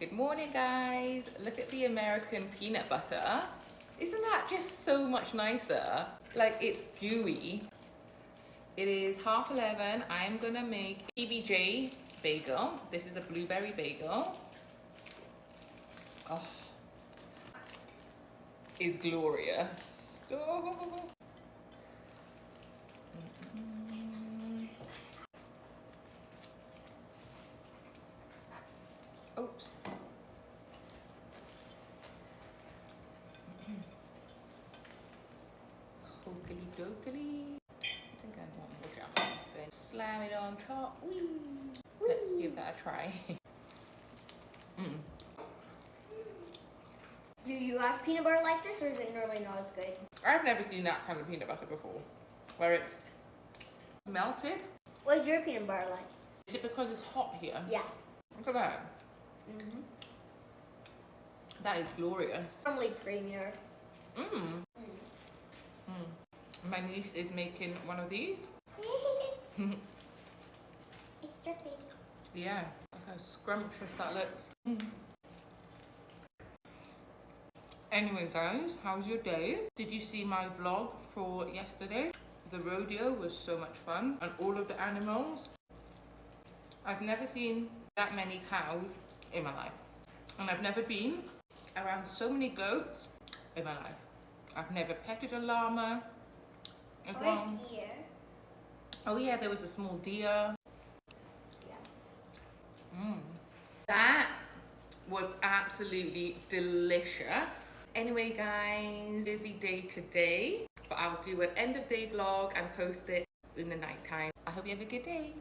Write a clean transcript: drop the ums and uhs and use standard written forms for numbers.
Good morning, guys. Look at the American peanut butter. Isn't that just so much nicer? Like, it's gooey. It is 11:30. I'm gonna make PBJ bagel. This is a blueberry bagel. Oh, it's glorious. Oh. Oops. Hokey dokey. I think I want more jam. Then slam it on top. Whee. Let's give that a try. Do you have peanut butter like this, or is it normally not as good? I've never seen that kind of peanut butter before, where it's melted. What's your peanut butter like? Is it because it's hot here? Yeah. Look at that. That is glorious. Normally creamier. My niece is making one of these. It's dripping. Yeah, look how scrumptious that looks. Anyway, guys, how was your day? Did you see my vlog for yesterday? The rodeo was so much fun, and all of the animals. I've never seen that many cows in my life, and I've never been around so many goats in my life. I've never petted a llama as well. Deer. Oh yeah, there was a small deer. Yeah. That was absolutely delicious. Anyway, guys, busy day today, but I'll do an end of day vlog and post it in the night time. I hope you have a good day.